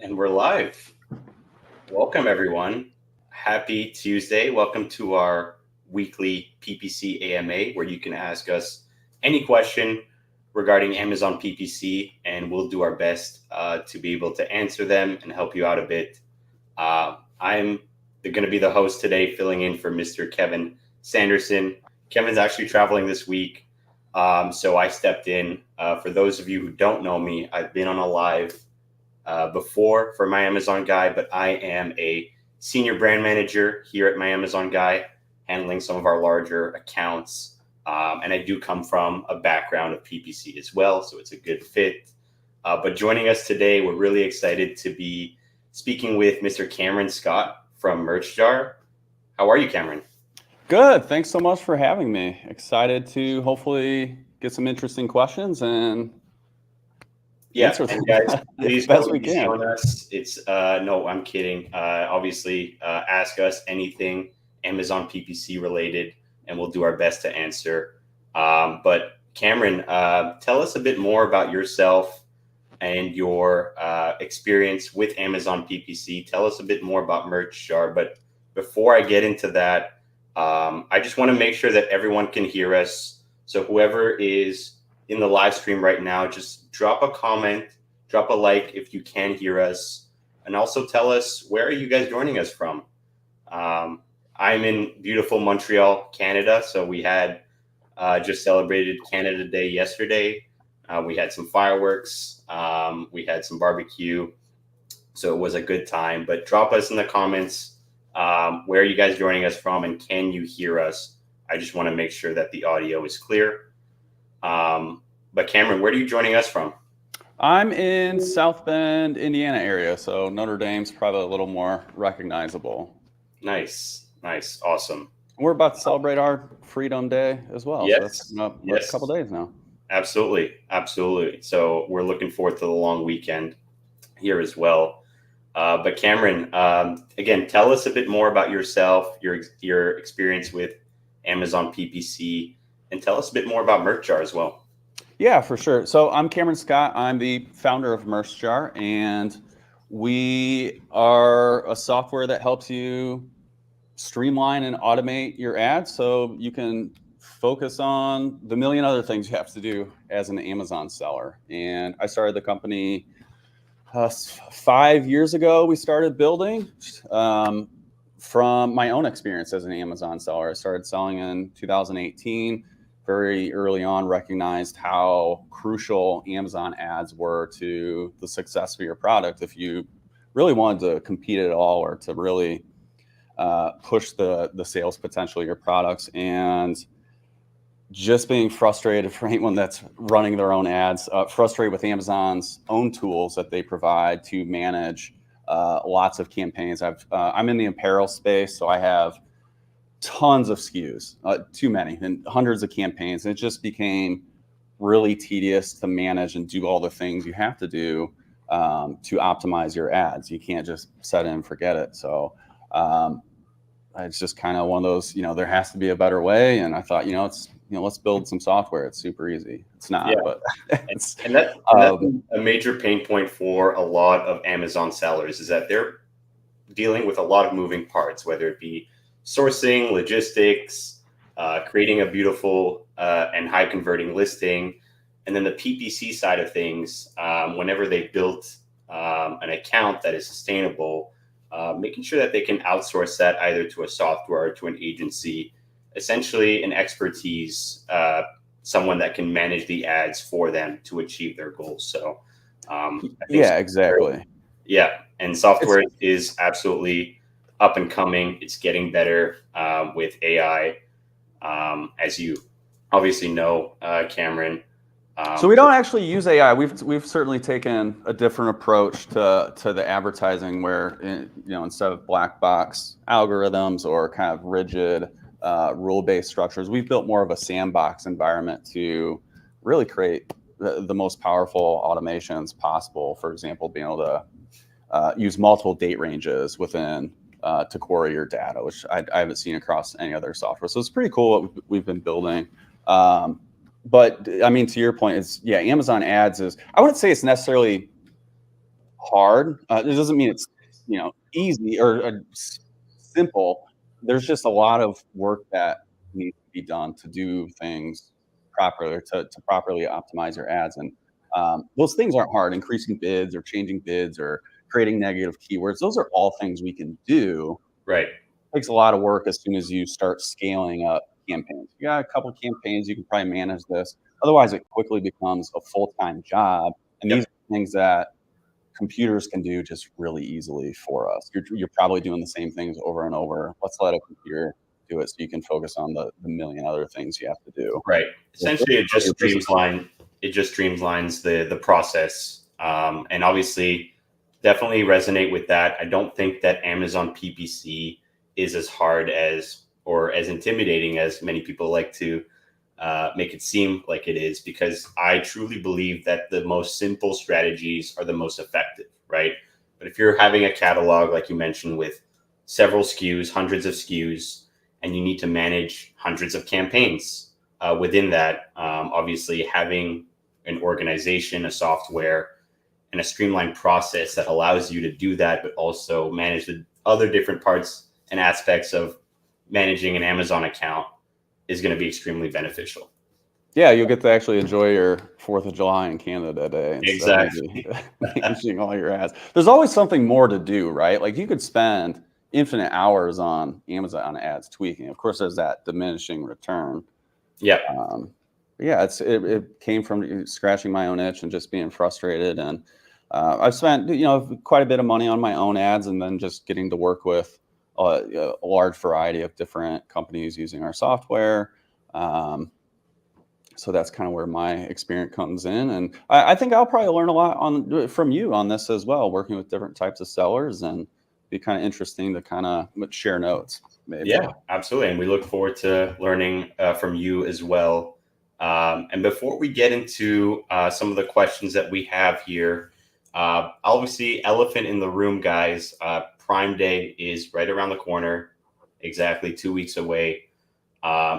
And we're live. Welcome, everyone. Happy Tuesday. Welcome to our weekly PPC AMA where you can ask us any question regarding Amazon PPC, and we'll do our best to be able to answer them and help you out a bit. I'm going to be the host today, filling in for Mr. Kevin Sanderson. Kevin's actually traveling this week, so I stepped in. For those of you who don't know me, I've been on a live before for My Amazon Guy, but I am a senior brand manager here at My Amazon Guy, handling some of our larger accounts. And I do come from a background of PPC as well, so it's a good fit. But joining us today, we're really excited to be speaking with Mr. Cameron Scot from Merch Jar. How are you, Cameron? Good. Thanks so much for having me. Excited to hopefully get some interesting questions and answer them. And guys, please best we don't can. on us. It's no, I'm kidding. Obviously, ask us anything Amazon PPC related, and we'll do our best to answer. But Cameron, tell us a bit more about yourself and your experience with Amazon PPC. Tell us a bit more about Merch Jar. But before I get into that, I just want to make sure that everyone can hear us. So whoever is in the live stream right now, just drop a comment, drop a like if you can hear us, and also tell us, where are you guys joining us from? I'm in beautiful Montreal, Canada. So we had just celebrated Canada Day yesterday. We had some fireworks. We had some barbecue. So it was a good time. But drop us in the comments, where are you guys joining us from, and can you hear us? I just want to make sure that the audio is clear. But Cameron, where are you joining us from? I'm in South Bend, Indiana area. So Notre Dame's probably a little more recognizable. Nice. Awesome. We're about to celebrate our Freedom Day as well. Yes. So that's coming up a couple days now. Absolutely. So we're looking forward to the long weekend here as well. But Cameron, again, tell us a bit more about yourself, your experience with Amazon PPC, and tell us a bit more about Merch Jar as well. Yeah, for sure. So I'm Cameron Scot. I'm the founder of Merch Jar, and we are a software that helps you streamline and automate your ads so you can focus on the million other things you have to do as an Amazon seller. And I started the company 5 years ago. We started building from my own experience as an Amazon seller. I started selling in 2018. Very early on, recognized how crucial Amazon ads were to the success of your product. If you really wanted to compete at all, or to really push the sales potential of your products, and just being frustrated for anyone that's running their own ads, frustrated with Amazon's own tools that they provide to manage lots of campaigns. I'm in the apparel space, so I have tons of SKUs, too many, and hundreds of campaigns. And it just became really tedious to manage and do all the things you have to do to optimize your ads. You can't just set it and forget it. So it's just kind of one of those, there has to be a better way. And I thought, let's build some software. It's super easy. It's not, but that's a major pain point for a lot of Amazon sellers, is that they're dealing with a lot of moving parts, whether it be sourcing, logistics, creating a beautiful and high converting listing. And then the PPC side of things, whenever they've built an account that is sustainable, making sure that they can outsource that either to a software or to an agency, essentially an expertise, someone that can manage the ads for them to achieve their goals. So exactly. And software is absolutely up and coming. It's getting better with AI, as you obviously know, Cameron. So we don't actually use AI. We've certainly taken a different approach to the advertising, where instead of black box algorithms or kind of rigid rule-based structures, we've built more of a sandbox environment to really create the most powerful automations possible. For example, being able to use multiple date ranges within to query your data, which I haven't seen across any other software. So it's pretty cool what we've been building. But I mean, to your point, Amazon ads is, I wouldn't say it's necessarily hard. It doesn't mean it's easy or simple. there's just a lot of work that needs to be done to do things properly, to properly optimize your ads. And those things aren't hard. Increasing bids or changing bids or creating negative keywords, those are all things we can do. Right. It takes a lot of work as soon as you start scaling up campaigns. You got a couple campaigns, you can probably manage this. Otherwise, it quickly becomes a full-time job. And these Yep. are things that computers can do just really easily for us. You're probably doing the same things over and over. Let's let a computer do it so you can focus on the million other things you have to do. Right. So Essentially, your business. it just streamlines the process. And obviously, definitely resonate with that. I don't think that Amazon PPC is as hard as or as intimidating as many people like to make it seem like it is, because I truly believe that the most simple strategies are the most effective, right? But if you're having a catalog, like you mentioned, with several SKUs, hundreds of SKUs, and you need to manage hundreds of campaigns within that, obviously having an organization, a software, and a streamlined process that allows you to do that, but also manage the other different parts and aspects of managing an Amazon account is going to be extremely beneficial. Yeah, you'll get to actually enjoy your 4th of July in Canada Day instead of Exactly. managing all your ads. There's always something more to do, right? Like you could spend infinite hours on Amazon ads tweaking. Of course, there's that diminishing return. Yep. Yeah, it came from scratching my own itch and just being frustrated. And I've spent quite a bit of money on my own ads, and then just getting to work with a large variety of different companies using our software. So that's kind of where my experience comes in, and I think I'll probably learn a lot from you on this as well, working with different types of sellers, and be kind of interesting to kind of share notes, maybe. Yeah, absolutely. And we look forward to learning from you as well. And before we get into some of the questions that we have here, obviously, elephant in the room, guys. Prime Day is right around the corner, exactly 2 weeks away.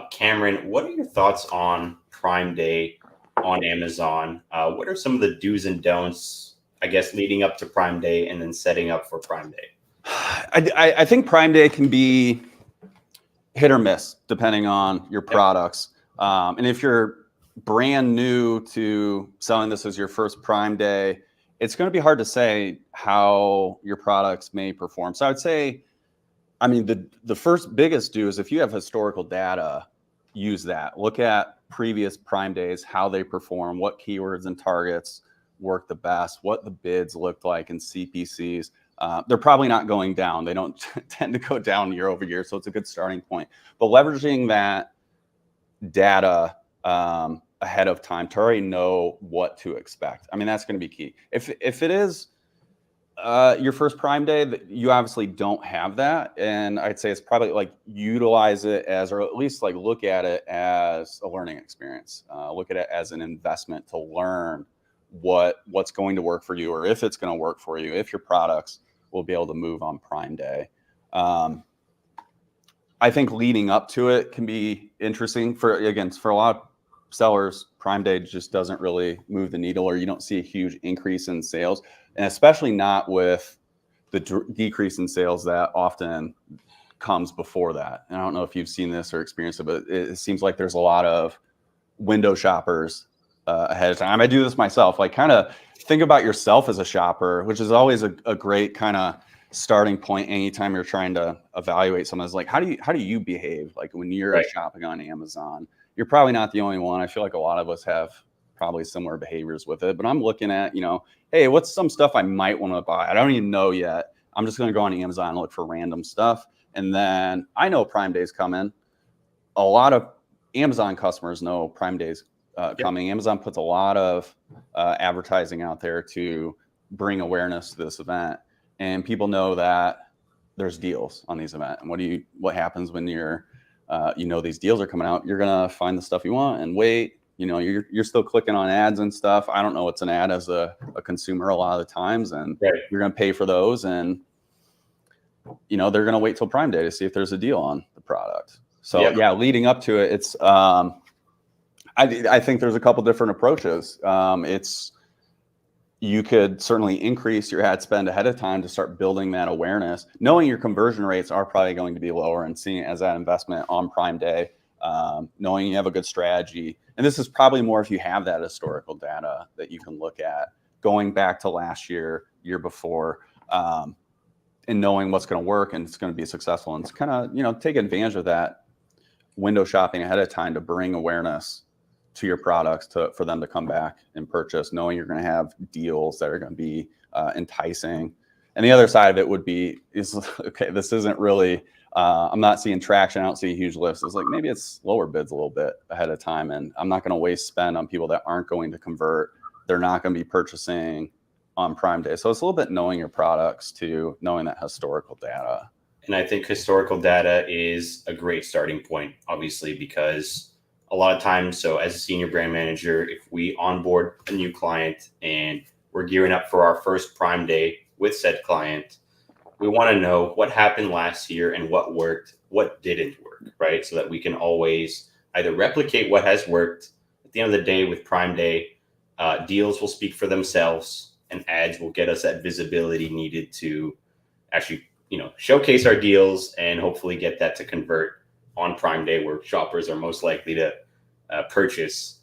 Cameron, what are your thoughts on Prime Day on Amazon? What are some of the do's and don'ts, I guess, leading up to Prime Day and then setting up for Prime Day? I think Prime Day can be hit or miss depending on your products. And if you're brand new to selling this as your first Prime Day, it's going to be hard to say how your products may perform. So I would say, I mean, the first biggest do is if you have historical data, use that. Look at previous Prime Days, how they perform, what keywords and targets work the best, what the bids looked like in CPCs. They're probably not going down. They don't tend to go down year over year. So it's a good starting point. But leveraging that data ahead of time to already know what to expect. I mean, that's going to be key. If it is your first Prime Day, you obviously don't have that. And I'd say it's probably like utilize it as, or at least like look at it as a learning experience. Look at it as an investment to learn what's going to work for you, or if it's going to work for you, if your products will be able to move on Prime Day. I think leading up to it can be interesting for a lot of sellers. Prime Day just doesn't really move the needle, or you don't see a huge increase in sales, and especially not with the decrease in sales that often comes before that. And I don't know if you've seen this or experienced it, but it seems like there's a lot of window shoppers ahead of time. I do this myself. Like, kind of think about yourself as a shopper, which is always a great kind of starting point anytime you're trying to evaluate someone. Is like, how do you behave like when you're shopping on Amazon? You're probably not the only one. I feel like a lot of us have probably similar behaviors with it. But I'm looking at, hey, what's some stuff I might want to buy? I don't even know yet. I'm just going to go on Amazon and look for random stuff. And then I know Prime Day's coming. A lot of Amazon customers know Prime Day's coming. Amazon puts a lot of advertising out there to bring awareness to this event. And people know that there's deals on these events. And what happens when you're these deals are coming out? You're gonna find the stuff you want and wait. You're still clicking on ads and stuff. I don't know what's an ad as a consumer a lot of the times, and you're gonna pay for those, and they're gonna wait till Prime Day to see if there's a deal on the product. So leading up to it, it's I think there's a couple different approaches. It's you could certainly increase your ad spend ahead of time to start building that awareness, knowing your conversion rates are probably going to be lower and seeing it as that investment on Prime Day, knowing you have a good strategy. And this is probably more if you have that historical data that you can look at going back to last year, year before, and knowing what's going to work and it's going to be successful. And it's kind of, take advantage of that window shopping ahead of time to bring awareness to your products for them to come back and purchase, knowing you're going to have deals that are going to be enticing. And the other side of it is okay, this isn't really, I'm not seeing traction. I don't see a huge list. It's like, maybe it's lower bids a little bit ahead of time. And I'm not going to waste spend on people that aren't going to convert. They're not going to be purchasing on Prime Day. So it's a little bit knowing your products too, knowing that historical data. And I think historical data is a great starting point, obviously, because a lot of times, so as a senior brand manager, if we onboard a new client and we're gearing up for our first Prime Day with said client, we want to know what happened last year and what worked, what didn't work, right? So that we can always either replicate what has worked. At the end of the day, with Prime Day, deals will speak for themselves and ads will get us that visibility needed to actually, showcase our deals and hopefully get that to convert on Prime Day, where shoppers are most likely to purchase.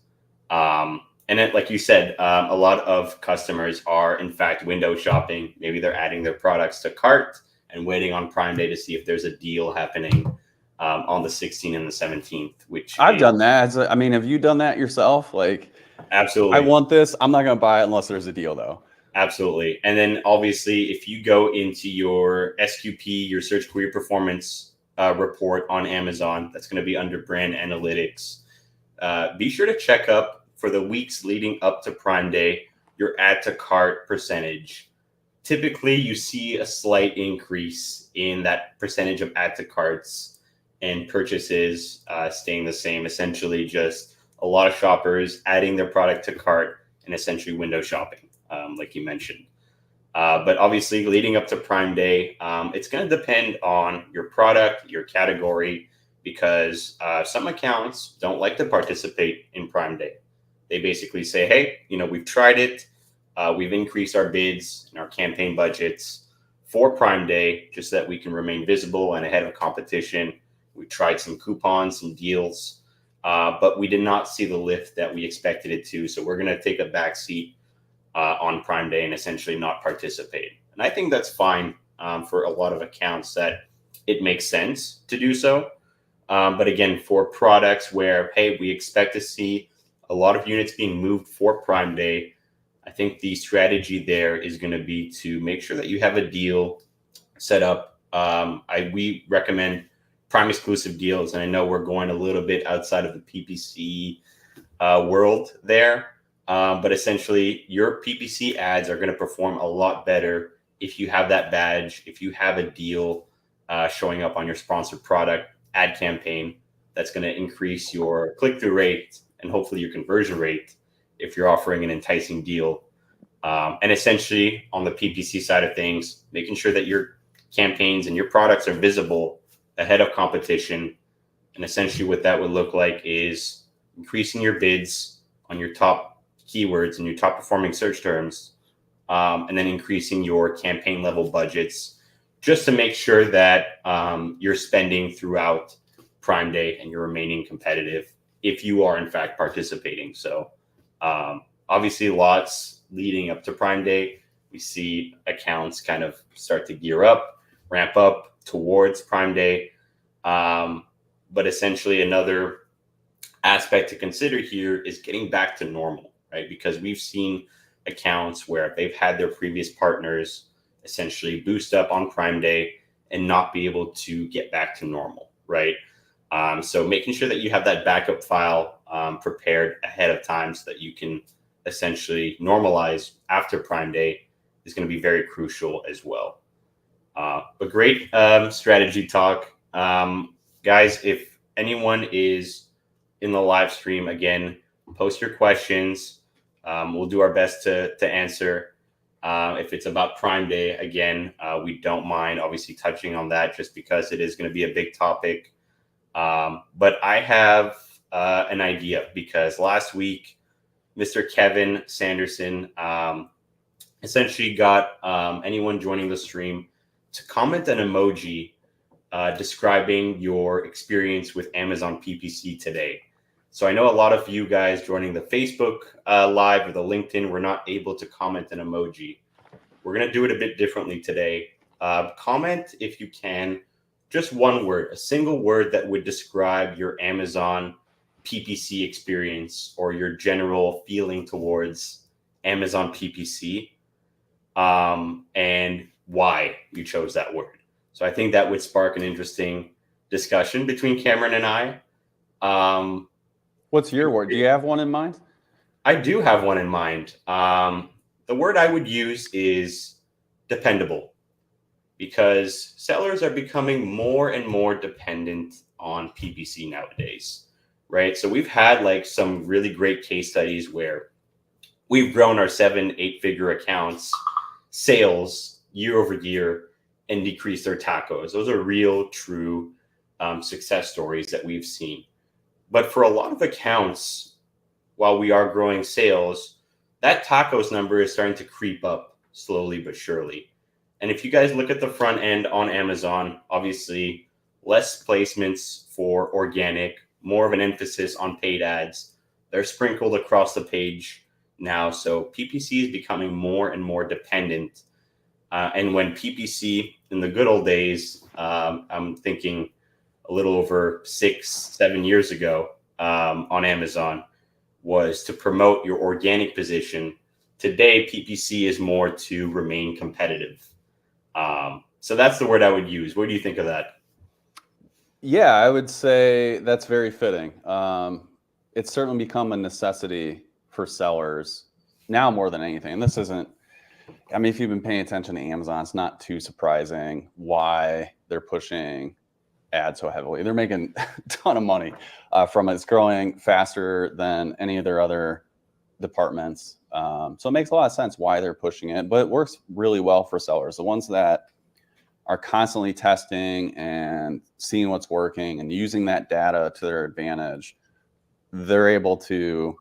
And then, like you said, a lot of customers are in fact window shopping. Maybe they're adding their products to cart and waiting on Prime Day to see if there's a deal happening on the 16th and the 17th. Which I've done that. Have you done that yourself? Like, absolutely, I want this. I'm not going to buy it unless there's a deal, though. Absolutely. And then obviously, if you go into your SQP, your search query performance report on Amazon, that's going to be under brand analytics. Be sure to check up for the weeks leading up to Prime Day, your add to cart percentage. Typically, you see a slight increase in that percentage of add to carts and purchases staying the same. Essentially, just a lot of shoppers adding their product to cart and essentially window shopping. Like you mentioned. But obviously, leading up to Prime Day, it's going to depend on your product, your category, because some accounts don't like to participate in Prime Day. They basically say, hey, we've tried it. We've increased our bids and our campaign budgets for Prime Day just so that we can remain visible and ahead of competition. We tried some coupons, some deals, but we did not see the lift that we expected it to. So we're going to take a back seat on Prime Day and essentially not participate. And I think that's fine for a lot of accounts that it makes sense to do so. But again, for products where, hey, we expect to see a lot of units being moved for Prime Day, I think the strategy there is going to be to make sure that you have a deal set up. We recommend Prime exclusive deals. And I know we're going a little bit outside of the PPC world there. But essentially, your PPC ads are going to perform a lot better if you have that badge, if you have a deal showing up on your sponsored product ad campaign. That's going to increase your click-through rate and hopefully your conversion rate if you're offering an enticing deal. And essentially, on the PPC side of things, making sure that your campaigns and your products are visible ahead of competition. And essentially, what that would look like is increasing your bids on your top keywords and your top performing search terms, and then increasing your campaign level budgets just to make sure that you're spending throughout Prime Day and you're remaining competitive if you are in fact participating. So obviously lots leading up to Prime Day, we see accounts kind of start to gear up, ramp up towards Prime Day. But essentially another aspect to consider here is getting back to normal, right? Because we've seen accounts where they've had their previous partners essentially boost up on Prime Day and not be able to get back to normal, right? So making sure that you have that backup file prepared ahead of time so that you can essentially normalize after Prime Day is going to be very crucial as well. But great strategy talk. Guys, if anyone is in the live stream, again, post your questions. We'll do our best to answer. If it's about Prime Day, again, we don't mind obviously touching on that just because it is going to be a big topic. But I have an idea because last week, Mr. Kevin Sanderson essentially got anyone joining the stream to comment an emoji describing your experience with Amazon PPC today. So I know a lot of you guys joining the Facebook Live or the LinkedIn were not able to comment an emoji. We're going to do it a bit differently today. Comment, if you can, just one word, a single word that would describe your Amazon PPC experience or your general feeling towards Amazon PPC, and why you chose that word. So I think that would spark an interesting discussion between Cameron and I. What's your word? Do you have one in mind? I do have one in mind. The word I would use is dependable, because sellers are becoming more and more dependent on PPC nowadays, right? So we've had like some really great case studies where we've grown our 7-8 figure accounts sales year over year and decreased their tacos. Those are real, true success stories that we've seen. But for a lot of accounts, while we are growing sales, that tacos number is starting to creep up slowly but surely. And if you guys look at the front end on Amazon, obviously less placements for organic, more of an emphasis on paid ads. They're sprinkled across the page now. So PPC is becoming more and more dependent. And when PPC in the good old days, I'm thinking a little over 6-7 years ago on Amazon, was to promote your organic position. Today, PPC is more to remain competitive. So that's the word I would use. What do you think of that? Yeah, I would say that's very fitting. It's certainly become a necessity for sellers now more than anything. And this isn't, I mean, if you've been paying attention to Amazon, it's not too surprising why they're pushing ads so heavily. They're making a ton of money from it. It's growing faster than any of their other departments. So it makes a lot of sense why they're pushing it, but it works really well for sellers. The ones that are constantly testing and seeing what's working and using that data to their advantage, they're able to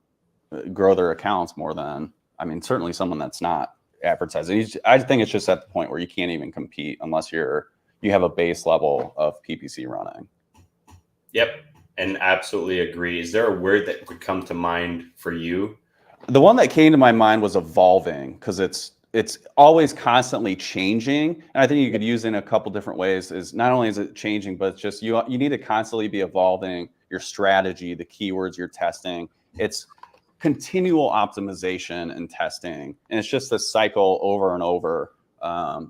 grow their accounts more than, I mean, certainly someone that's not advertising. I think it's just at the point where you can't even compete unless you have a base level of PPC running. Yep, and absolutely agree. Is there a word that would come to mind for you? The one that came to my mind was evolving, because it's always constantly changing. And I think you could use it in a couple different ways. Is not only is it changing, but it's just you need to constantly be evolving your strategy, the keywords you're testing. It's continual optimization and testing. And it's just this cycle over and over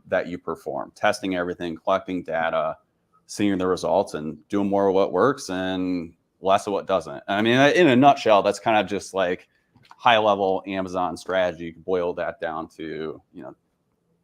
that you perform, testing everything, collecting data, seeing the results, and doing more of what works and less of what doesn't. I mean, in a nutshell, that's kind of just like high level Amazon strategy. You can boil that down to,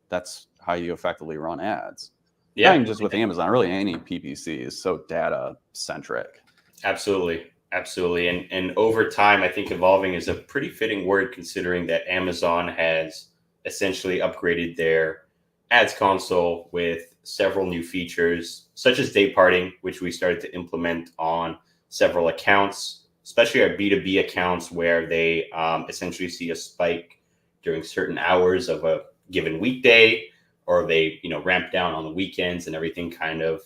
that's how you effectively run ads. Yeah, not even just with Amazon, really any PPC is so data centric. Absolutely. And over time, I think evolving is a pretty fitting word, considering that Amazon has essentially upgraded their ads console with several new features, such as day parting, which we started to implement on several accounts, especially our B2B accounts, where they essentially see a spike during certain hours of a given weekday, or they ramp down on the weekends, and everything kind of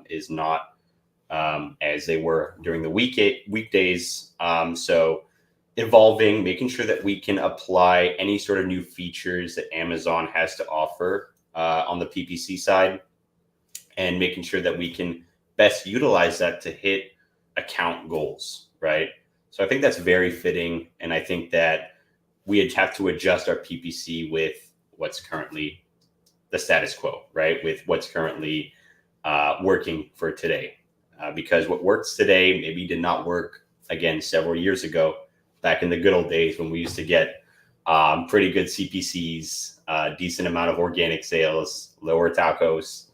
is not as they were during the weekdays. So evolving, making sure that we can apply any sort of new features that Amazon has to offer on the PPC side, and making sure that we can best utilize that to hit account goals, right? So I think that's very fitting. And I think that we'd have to adjust our PPC with what's currently the status quo, right? With what's currently working for today. Because what works today maybe did not work, again, several years ago, back in the good old days when we used to get pretty good CPCs, decent amount of organic sales, lower tacos.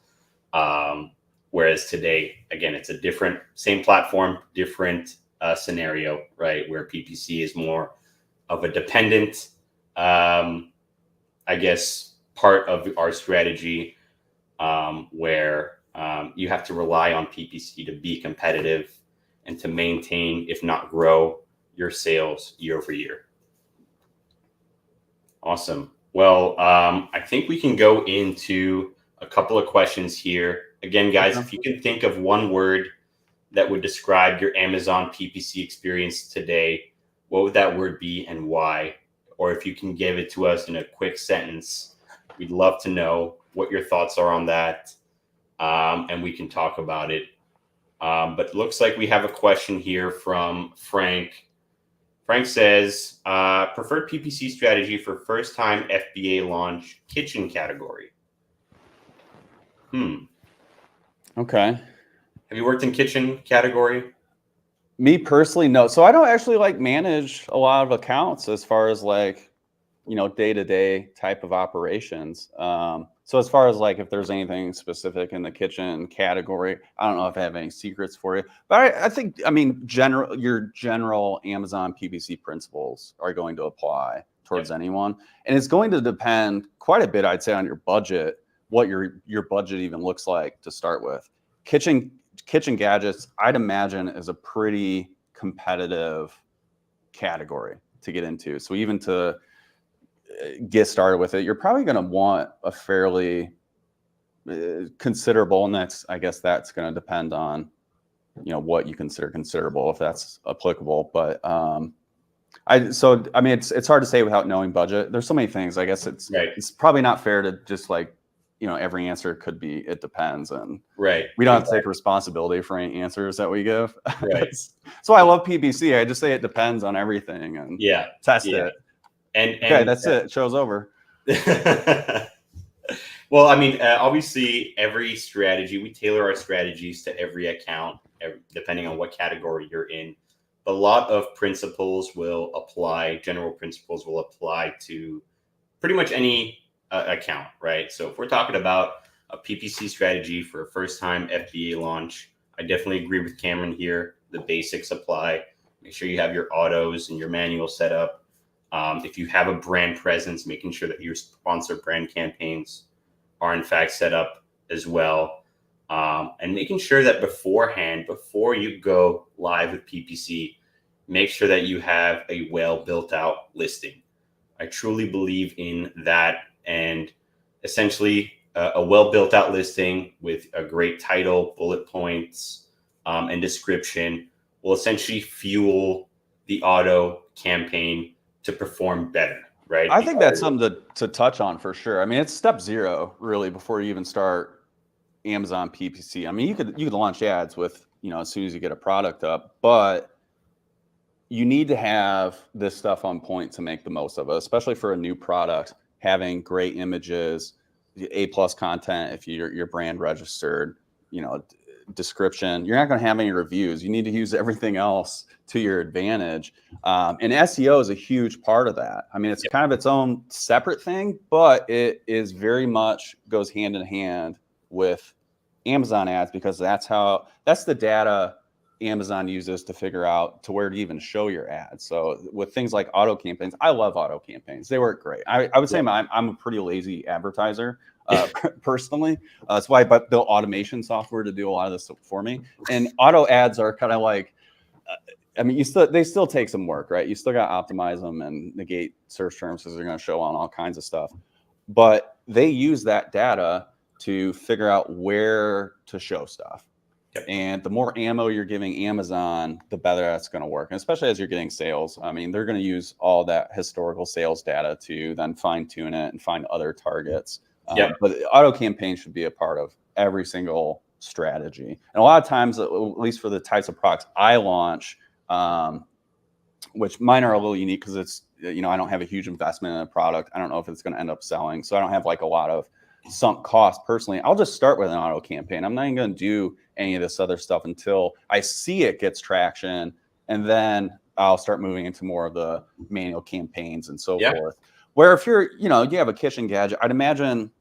Whereas today, again, it's a different, same platform, different scenario, right? Where PPC is more of a dependent, I guess, part of our strategy, where you have to rely on PPC to be competitive and to maintain, if not grow, your sales year over year. Awesome. Well, I think we can go into a couple of questions here. Again, guys, Okay. if you can think of one word that would describe your Amazon PPC experience today, what would that word be and why? Or if you can give it to us in a quick sentence, we'd love to know what your thoughts are on that, and we can talk about it. But it looks like we have a question here from Frank. Frank says, preferred PPC strategy for first time FBA launch kitchen category. Okay. Have you worked in kitchen category? Me personally, no. So I don't actually like manage a lot of accounts as far as like, day-to-day type of operations. So as far as like if there's anything specific in the kitchen category, I don't know if I have any secrets for you, but I think, your general Amazon PPC principles are going to apply towards anyone. And it's going to depend quite a bit, I'd say, on your budget, what your budget even looks like to start with. Kitchen gadgets, I'd imagine, is a pretty competitive category to get into. So even to get started with it, you're probably going to want a fairly considerable, and I guess that's going to depend on, what you consider considerable, if that's applicable. But it's hard to say without knowing budget. There's so many things. I guess it's probably not fair to just like, every answer could be, it depends. And we don't have to take responsibility for any answers that we give. Right. So I love PPC. I just say it depends on everything and test it. And okay, that's it. Show's over. Well, I mean, obviously, every strategy, we tailor our strategies to every account, depending on what category you're in. But a lot of principles will apply, general principles will apply to pretty much any account, right? So if we're talking about a PPC strategy for a first-time FBA launch, I definitely agree with Cameron here. The basics apply. Make sure you have your autos and your manual set up. If you have a brand presence, making sure that your sponsored brand campaigns are in fact set up as well. And making sure that beforehand, before you go live with PPC, make sure that you have a well built out listing. I truly believe in that. And essentially a well built out listing with a great title, bullet points, and description will essentially fuel the auto campaign to perform better, right? I think that's something to touch on for sure. I mean, it's step zero really before you even start Amazon PPC. I mean, you could launch ads with, as soon as you get a product up, but you need to have this stuff on point to make the most of it, especially for a new product. Having great images, A+ content if you're brand registered, description. You're not going to have any reviews. You need to use everything else to your advantage. And SEO is a huge part of that. I mean, it's kind of its own separate thing, but it is very much goes hand in hand with Amazon ads, because that's the data Amazon uses to figure out to where to even show your ads. So with things like auto campaigns, I love auto campaigns. They work great. I would say I'm a pretty lazy advertiser. Personally, that's why I built automation software to do a lot of this for me. And auto ads are kind of like, they still take some work, right? You still got to optimize them and negate search terms because they're going to show on all kinds of stuff. But they use that data to figure out where to show stuff. And the more ammo you're giving Amazon, the better that's going to work. And especially as you're getting sales. I mean, they're going to use all that historical sales data to then fine tune it and find other targets. But auto campaign should be a part of every single strategy. And a lot of times, at least for the types of products I launch, which mine are a little unique because it's, I don't have a huge investment in a product. I don't know if it's going to end up selling. So I don't have like a lot of sunk cost personally. I'll just start with an auto campaign. I'm not even going to do any of this other stuff until I see it gets traction. And then I'll start moving into more of the manual campaigns and so forth. Where if you have a kitchen gadget, I'd imagine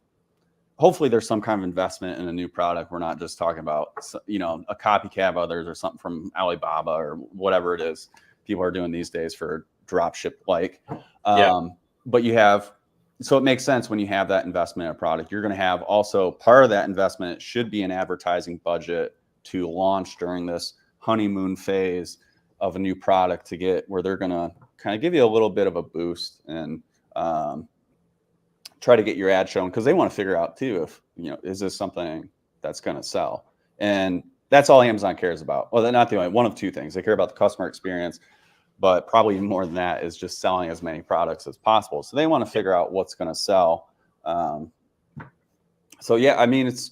hopefully there's some kind of investment in a new product. We're not just talking about, a copycat of others or something from Alibaba or whatever it is people are doing these days for drop ship But so it makes sense when you have that investment in a product. You're going to have also part of that investment should be an advertising budget to launch during this honeymoon phase of a new product to get where they're going to kind of give you a little bit of a boost and try to get your ad shown because they want to figure out too if, is this something that's going to sell? And that's all Amazon cares about. Well, they're not the only one of two things. They care about the customer experience, but probably even more than that is just selling as many products as possible. So they want to figure out what's going to sell. So yeah, I mean, it's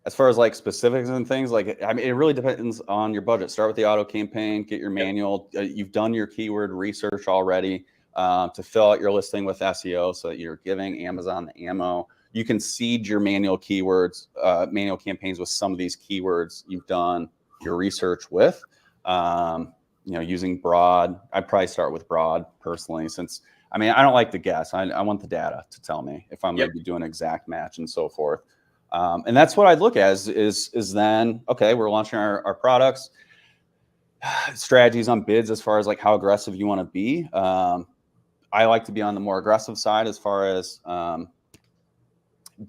as far as like specifics and things, like, I mean, it really depends on your budget. Start with the auto campaign, get your manual. You've done your keyword research already to fill out your listing with SEO so that you're giving Amazon the ammo. You can seed your manual keywords, manual campaigns with some of these keywords you've done your research with. Using broad. I'd probably start with broad personally, since I mean, I don't like to guess. I want the data to tell me if I'm going to be doing exact match and so forth. And that's what I'd look at is then, okay, we're launching our products, strategies on bids as far as like how aggressive you want to be. I like to be on the more aggressive side as far as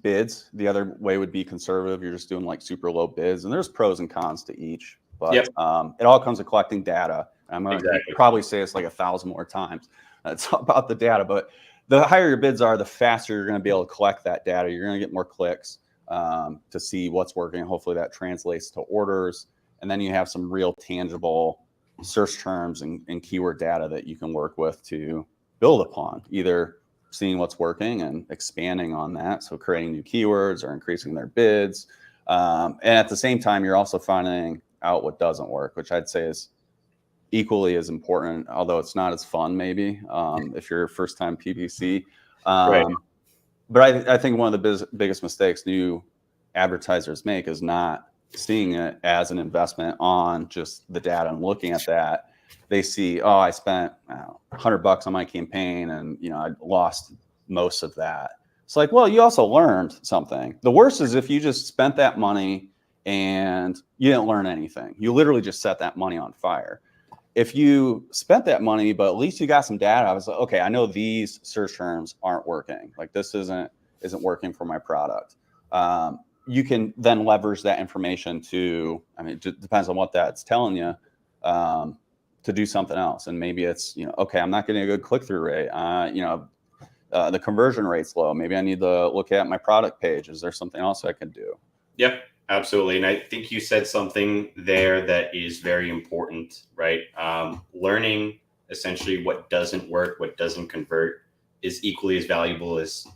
bids. The other way would be conservative. You're just doing like super low bids, and there's pros and cons to each. But it all comes to collecting data. I'm going to probably say it's like 1,000 more times. It's all about the data. But the higher your bids are, the faster you're going to be able to collect that data. You're going to get more clicks to see what's working. Hopefully that translates to orders. And then you have some real tangible search terms and keyword data that you can work with to build upon, either seeing what's working and expanding on that. So creating new keywords or increasing their bids. And at the same time, you're also finding out what doesn't work, which I'd say is equally as important, although it's not as fun maybe if you're a first time PPC. But I think one of the biggest mistakes new advertisers make is not seeing it as an investment on just the data and looking at that. They see, oh, I spent $100 on my campaign and I lost most of that. It's like, well, you also learned something. The worst is if you just spent that money and you didn't learn anything. You literally just set that money on fire. If you spent that money, but at least you got some data, I was like, okay, I know these search terms aren't working. Like this isn't working for my product. You can then leverage that information to, I mean, it just depends on what that's telling you, to do something else. And maybe it's, okay, I'm not getting a good click-through rate. The conversion rate's low. Maybe I need to look at my product page. Is there something else I can do? Yep, absolutely. And I think you said something there that is very important, right? Learning essentially what doesn't work, what doesn't convert is equally as valuable as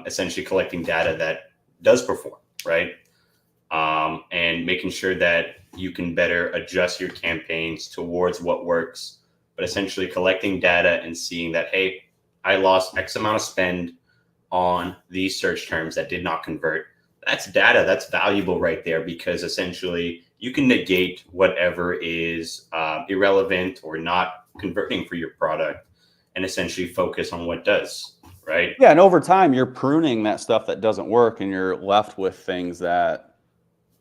essentially collecting data that does perform, right? And making sure that you can better adjust your campaigns towards what works, but essentially collecting data and seeing that, hey, I lost X amount of spend on these search terms that did not convert. That's data that's valuable right there, because essentially you can negate whatever is irrelevant or not converting for your product and essentially focus on what does, right? Yeah, and over time you're pruning that stuff that doesn't work and you're left with things that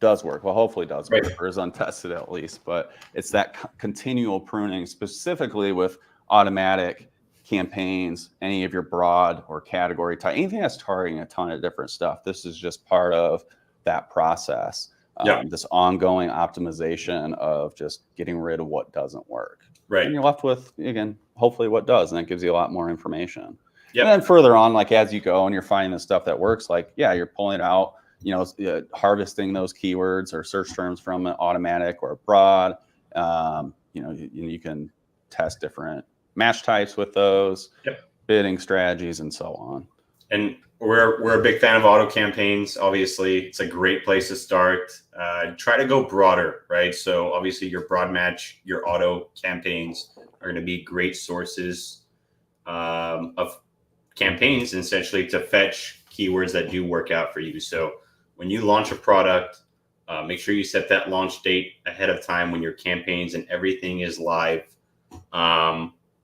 does work. Well, hopefully does work, or is untested at least, but it's that continual pruning, specifically with automatic campaigns, any of your broad or category type, anything that's targeting a ton of different stuff. This is just part of that process. This ongoing optimization of just getting rid of what doesn't work. Right. And you're left with, again, hopefully what does, and that gives you a lot more information. And then further on, like as you go and you're finding the stuff that works, like, you're pulling out, harvesting those keywords or search terms from an automatic or broad. You can test different match types with those, bidding strategies, and so on. And we're a big fan of auto campaigns. Obviously, it's a great place to start. Try to go broader, right? So obviously, your broad match, your auto campaigns are going to be great sources of campaigns, essentially to fetch keywords that do work out for you. So when you launch a product, make sure you set that launch date ahead of time when your campaigns and everything is live.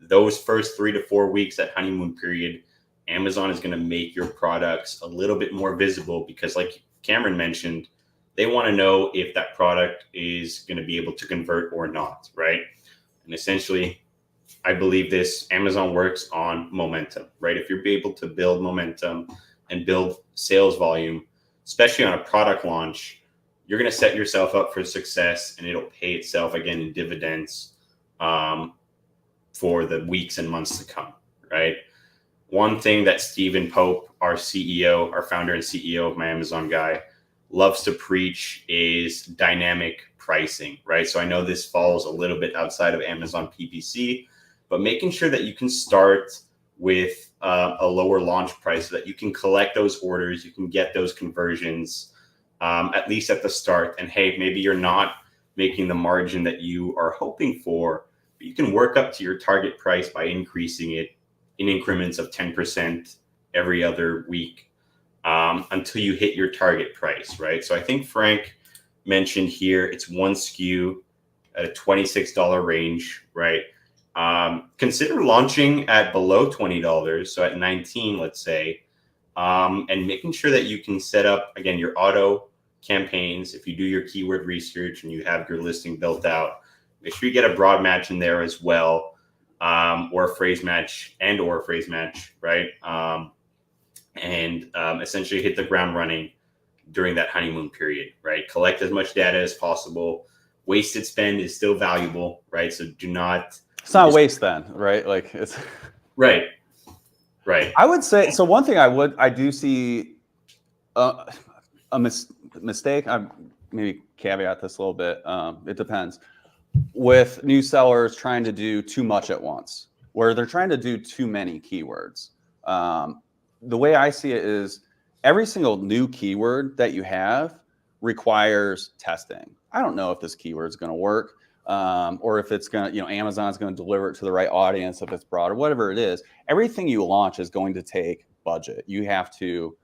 Those first 3 to 4 weeks, that honeymoon period, Amazon is going to make your products a little bit more visible, because like Cameron mentioned, they want to know if that product is going to be able to convert or not, right? And essentially, I believe Amazon works on momentum, right? If you're able to build momentum and build sales volume, especially on a product launch, you're going to set yourself up for success, and it'll pay itself again in dividends for the weeks and months to come, right? one thing that Stephen Pope, our CEO, our founder and CEO of My Amazon Guy, loves to preach is dynamic pricing, right? So I know this falls a little bit outside of Amazon PPC, but making sure that you can start with a lower launch price so that you can collect those orders, you can get those conversions, at least at the start. And hey, maybe you're not making the margin that you are hoping for, but you can work up to your target price by increasing it in increments of 10% every other week until you hit your target price, right? So I think Frank mentioned here it's one SKU at a $26 range, right? Consider launching at below $20, so at 19, let's say, and making sure that you can set up, again, your auto campaigns. If you do your keyword research and you have your listing built out, make sure you get a broad match in there as well, or a phrase match, right? Essentially hit the ground running during that honeymoon period, right? Collect as much data as possible. Wasted spend is still valuable, right? So do not. It's not waste then, right? Like it's right. I would say so. One thing I do see a mistake. I maybe caveat this a little bit. It depends. With new sellers trying to do too much at once, where they're trying to do too many keywords. The way I see it is every single new keyword that you have requires testing. I don't know if this keyword is going to work. Or if it's going to, Amazon's going to deliver it to the right audience, if it's broad or whatever it is. Everything you launch is going to take budget. You have to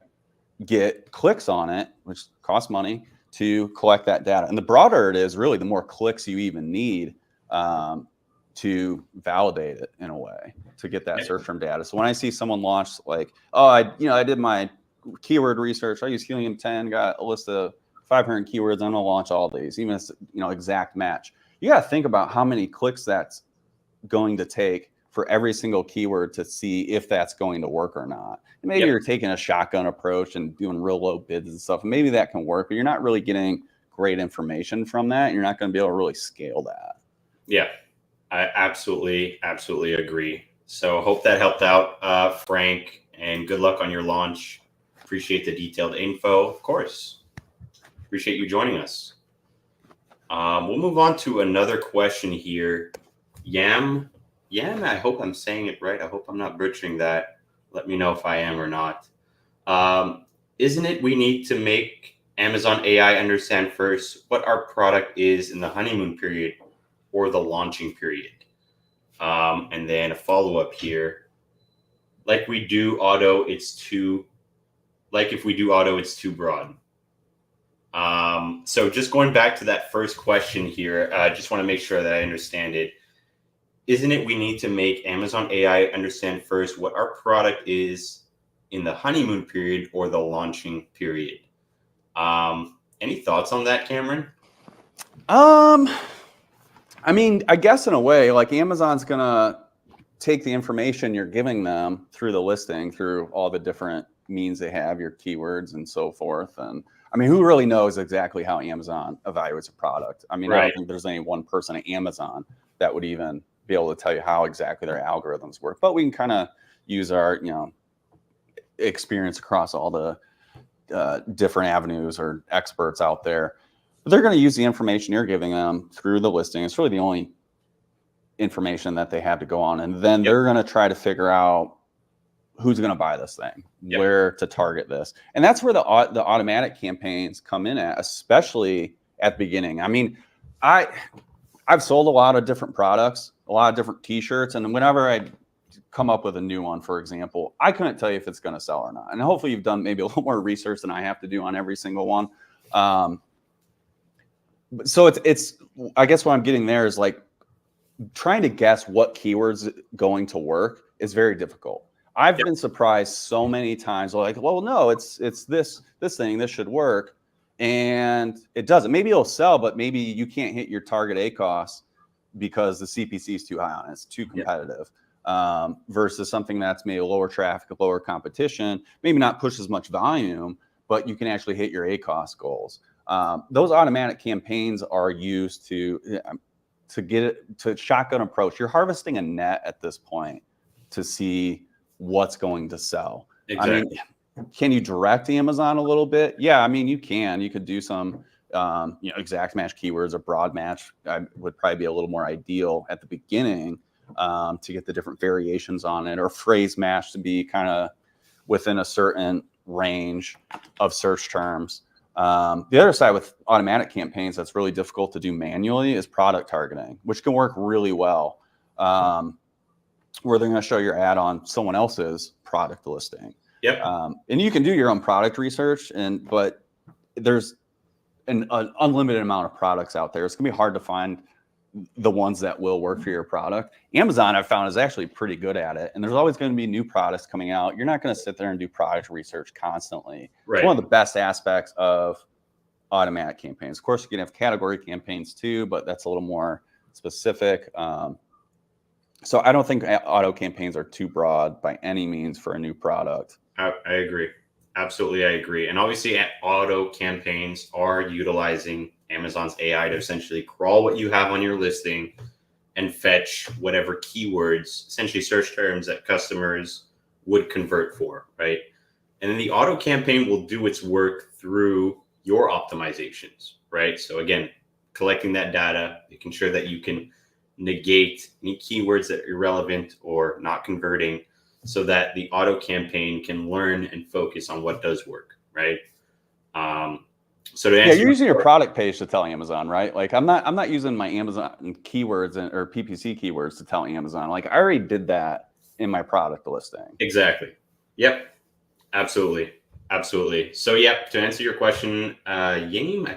get clicks on it, which costs money, to collect that data. And the broader it is, really, the more clicks you even need to validate it in a way, to get that search term data. So when I see someone launch like, oh, I did my keyword research, I use Helium 10, got a list of 500 keywords, I'm going to launch all these, even if it's, exact match. You got to think about how many clicks that's going to take for every single keyword to see if that's going to work or not. And maybe you're taking a shotgun approach and doing real low bids and stuff. Maybe that can work, but you're not really getting great information from that. You're not going to be able to really scale that. Yeah, I absolutely agree. So hope that helped out, Frank, and good luck on your launch. Appreciate the detailed info, of course. Appreciate you joining us. We'll move on to another question here. Yam, I hope I'm saying it right. I hope I'm not butchering that. Let me know if I am or not. Isn't it we need to make Amazon AI understand first what our product is in the honeymoon period or the launching period? And then a follow-up here. If we do auto, it's too broad. So just going back to that first question here, I just want to make sure that I understand it. Isn't it we need to make Amazon AI understand first what our product is in the honeymoon period or the launching period? Any thoughts on that, Cameron? I mean, I guess in a way, like Amazon's going to take the information you're giving them through the listing, through all the different means they have, your keywords and so forth. And I mean, who really knows exactly how Amazon evaluates a product? I mean, I don't think there's any one person at Amazon that would even be able to tell you how exactly their algorithms work. But we can kind of use our, experience across all the different avenues or experts out there. But they're going to use the information you're giving them through the listing. It's really the only information that they have to go on. And then they're going to try to figure out who's going to buy this thing, where to target this. And that's where the automatic campaigns come in at, especially at the beginning. I mean, I've sold a lot of different products, a lot of different t-shirts. And whenever I come up with a new one, for example, I couldn't tell you if it's going to sell or not. And hopefully you've done maybe a little more research than I have to do on every single one. So it's, I guess what I'm getting there is like trying to guess what keywords going to work is very difficult. I've been surprised so many times, like, well, no, it's this thing, this should work. And it doesn't. Maybe it'll sell, but maybe you can't hit your target ACoS because the CPC is too high on it. It's too competitive. Versus something that's maybe lower traffic, lower competition, maybe not push as much volume, but you can actually hit your ACoS goals. Those automatic campaigns are used to get it to shotgun approach. You're harvesting a net at this point to see what's going to sell. Exactly. I mean, can you direct Amazon a little bit? Yeah, I mean, you can. You could do some, exact match keywords or broad match would probably be a little more ideal at the beginning to get the different variations on it, or phrase match to be kind of within a certain range of search terms. The other side with automatic campaigns that's really difficult to do manually is product targeting, which can work really well, where they're going to show your ad on someone else's product listing. Yep. And you can do your own product research, but there's an unlimited amount of products out there. It's gonna be hard to find the ones that will work for your product. Amazon, I've found, is actually pretty good at it, and there's always going to be new products coming out. You're not going to sit there and do product research constantly. Right. It's one of the best aspects of automatic campaigns. Of course, you can have category campaigns too, but that's a little more specific. So I don't think auto campaigns are too broad by any means for a new product. I agree. Absolutely, I agree. And obviously, auto campaigns are utilizing Amazon's AI to essentially crawl what you have on your listing and fetch whatever keywords, essentially search terms that customers would convert for, right? And then the auto campaign will do its work through your optimizations, right? So again, collecting that data, making sure that you can negate any keywords that are irrelevant or not converting, so that the auto campaign can learn and focus on what does work, right? So to answer, you're using your product page to tell Amazon, right? Like I'm not using my Amazon keywords or PPC keywords to tell Amazon. Like I already did that in my product listing. Exactly. Yep. Absolutely. Absolutely. So yeah, to answer your question, Yame,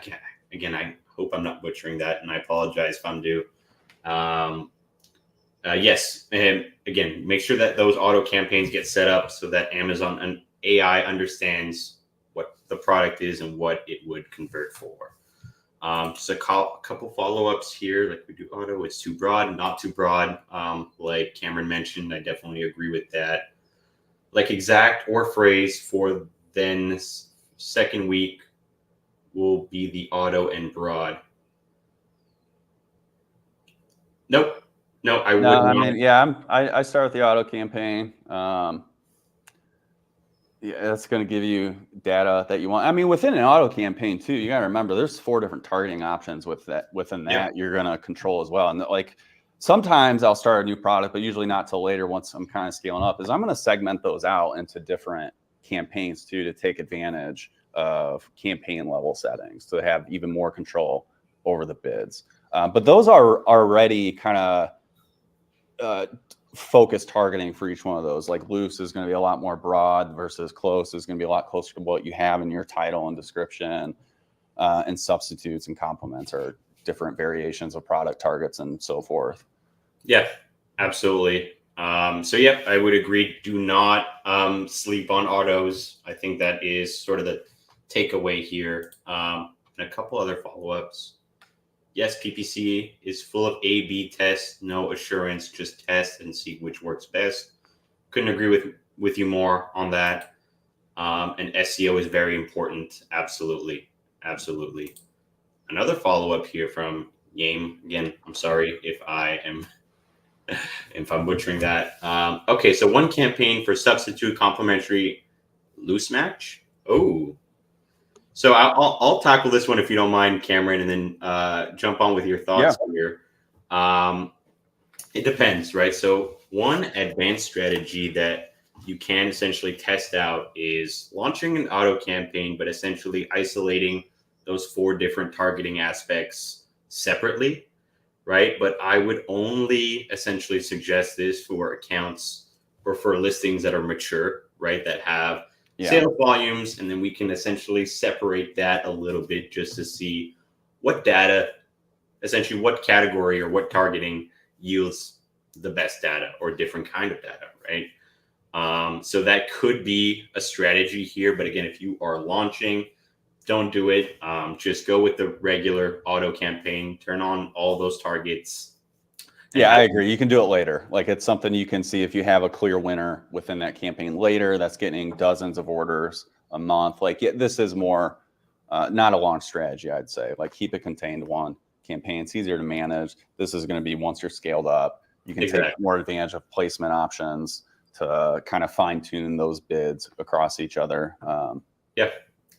again, I hope I'm not butchering that, and I apologize if I'm due. Yes, and again, make sure that those auto campaigns get set up so that Amazon and AI understands what the product is and what it would convert for. Just a couple follow-ups here. Like we do auto, it's too broad, not too broad. Like Cameron mentioned, I definitely agree with that. Like exact or phrase for then second week will be the auto and broad. Nope. No, I wouldn't. I mean, yeah, I start with the auto campaign. Yeah, that's going to give you data that you want. I mean, within an auto campaign too, you got to remember there's 4 different targeting options within that you're going to control as well. And like sometimes I'll start a new product, but usually not till later once I'm kind of scaling up. Is I'm going to segment those out into different campaigns too to take advantage of campaign level settings to have even more control over the bids. But those are already kind of focus targeting for each one of those. Like loose is going to be a lot more broad versus close is going to be a lot closer to what you have in your title and description, and substitutes and complements are different variations of product targets and so forth. Yeah, absolutely. So yeah, I would agree. Do not sleep on autos. I think that is sort of the takeaway here. And a couple other follow-ups. Yes, PPC is full of A/B tests, no assurance, just test and see which works best. Couldn't agree with you more on that. And SEO is very important. Absolutely. Absolutely. Another follow-up here from Yame. Again, I'm sorry if I'm butchering that. Okay, so one campaign for substitute complimentary loose match. Oh. So I'll tackle this one if you don't mind, Cameron, and then jump on with your thoughts here. It depends, right? So one advanced strategy that you can essentially test out is launching an auto campaign, but essentially isolating those 4 different targeting aspects separately, right? But I would only essentially suggest this for accounts or for listings that are mature, right? That have sales volumes, and then we can essentially separate that a little bit just to see what data, essentially what category or what targeting yields the best data or different kind of data, right? So that could be a strategy here. But again, if you are launching, don't do it. Just go with the regular auto campaign, turn on all those targets. Yeah, I agree. You can do it later. Like it's something you can see if you have a clear winner within that campaign later that's getting dozens of orders a month. Like this is more not a launch strategy, I'd say. Like keep it contained to one campaign. It's easier to manage. This is going to be once you're scaled up. You can take more advantage of placement options to kind of fine tune those bids across each other. Yeah,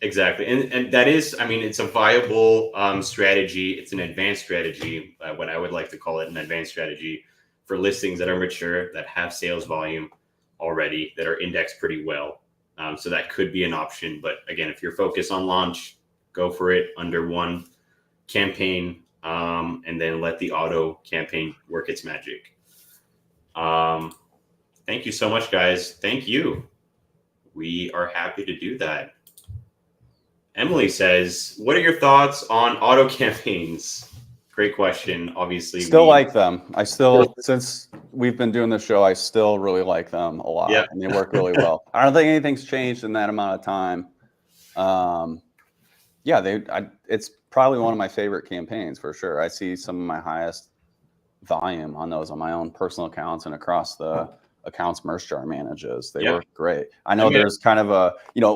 exactly. And that is, I mean, it's a viable strategy. It's an advanced strategy, what I would like to call it, an advanced strategy for listings that are mature, that have sales volume already, that are indexed pretty well. So that could be an option. But again, if you're focused on launch, go for it under one campaign, and then let the auto campaign work its magic. Thank you so much, guys. Thank you. We are happy to do that. Emily says, what are your thoughts on auto campaigns? Great question. Obviously, Still like them. I still, since we've been doing this show, I still really like them a lot. Yeah. And they work really well. I don't think anything's changed in that amount of time. It's probably one of my favorite campaigns for sure. I see some of my highest volume on those on my own personal accounts and across the accounts Merchjar manages. They work great. I know there's kind of a,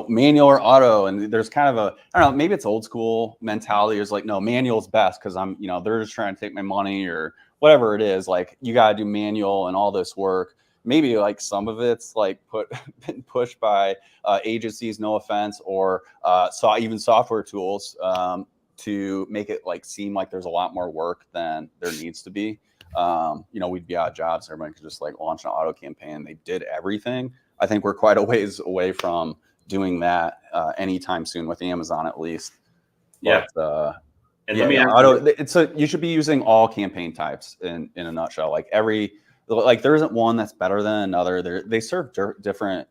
manual or auto, and there's kind of a, I don't know, maybe it's old school mentality. It's like, no, manual's best because I'm, they're just trying to take my money or whatever it is. Like, you got to do manual and all this work. Maybe like some of it's like been pushed by agencies, no offense, or even software tools to make it like seem like there's a lot more work than there needs to be. We'd be out jobs. Everybody could just like launch an auto campaign. They did everything. I think we're quite a ways away from doing that anytime soon with Amazon, at least. Yeah. But, and let me ask you should be using all campaign types in a nutshell. Like there isn't one that's better than another. They serve different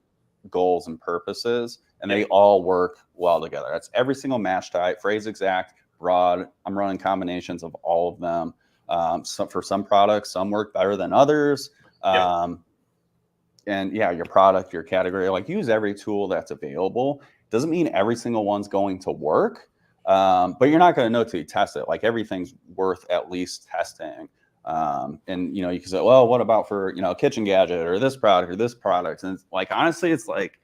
goals and purposes, and they all work well together. That's every single match type, phrase exact, broad. I'm running combinations of all of them. For some products, some work better than others. And your product, your category, like use every tool that's available. Doesn't mean every single one's going to work, but you're not going to know till you test it. Like everything's worth at least testing. And you can say, well, what about for a kitchen gadget or this product or this product? And it's like, honestly, it's like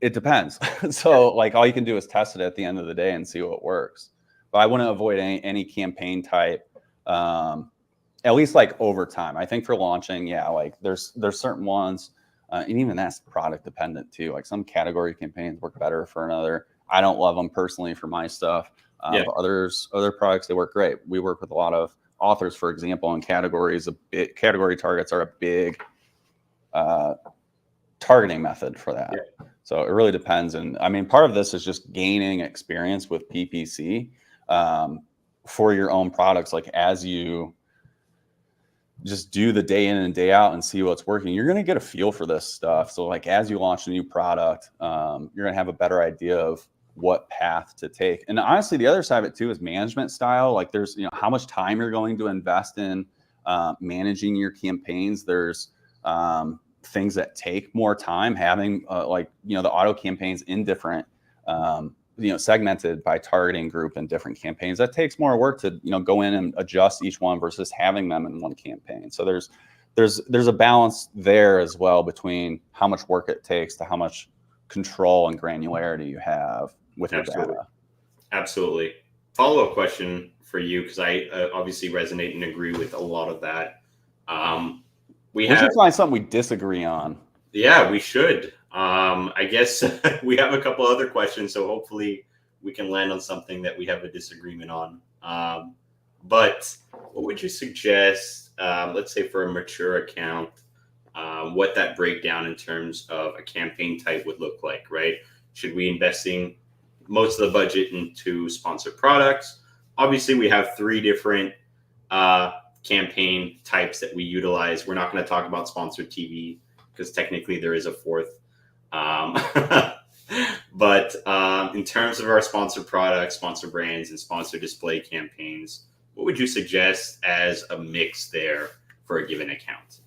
it depends. So like all you can do is test it at the end of the day and see what works. But I wouldn't avoid any campaign type, at least like over time. I think for launching, like there's certain ones, and even that's product dependent too. Like some category campaigns work better for another. I don't love them personally for my stuff. But other products, they work great. We work with a lot of authors, for example, in categories. Category targets are a big targeting method for that. So it really depends. And I mean, part of this is just gaining experience with PPC. For your own products, like as you just do the day in and day out and see what's working, you're going to get a feel for this stuff. So like as you launch a new product, you're going to have a better idea of what path to take. And honestly, the other side of it too is management style. Like there's, how much time you're going to invest in managing your campaigns. There's things that take more time, having the auto campaigns in different segmented by targeting group and different campaigns. That takes more work to go in and adjust each one versus having them in one campaign. So there's a balance there as well between how much work it takes to how much control and granularity you have with your data. Absolutely. Follow-up question for you, because I obviously resonate and agree with a lot of that. We should find something we disagree on. Yeah, we should. I guess we have a couple other questions, so hopefully we can land on something that we have a disagreement on. But what would you suggest, let's say for a mature account, what that breakdown in terms of a campaign type would look like, right? Should we investing most of the budget into sponsored products? Obviously, we have 3 different campaign types that we utilize. We're not going to talk about sponsored TV because technically there is a 4th. But in terms of our sponsored products, sponsored brands, and sponsored display campaigns, what would you suggest as a mix there for a given account?